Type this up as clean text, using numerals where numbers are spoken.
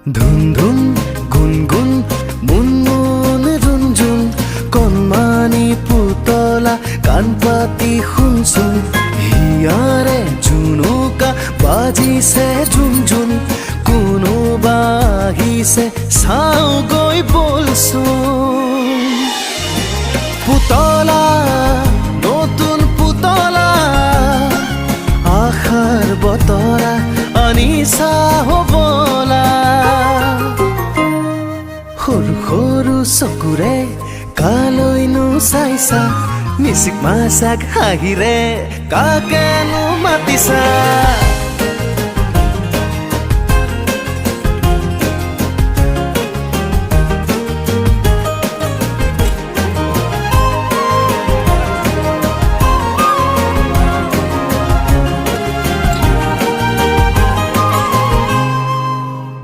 ধুন ধুন গুন গুন মুন মুন জুন জুন কণমানি পুতলা কাণ পাতি শুনচোন হিয়াৰে জুনুকা বাজিছে জুন জুন কোনোবা আহিছে চাওঁগৈ বলচোন পুতলা নতুন পুতলা আশাৰ বতৰা আনিছা হ'বলা সৰু সৰু চকুৰে কালৈনো চাইছা মিচিক মাছাক হাঁহিৰে কাকেনো মাতিছা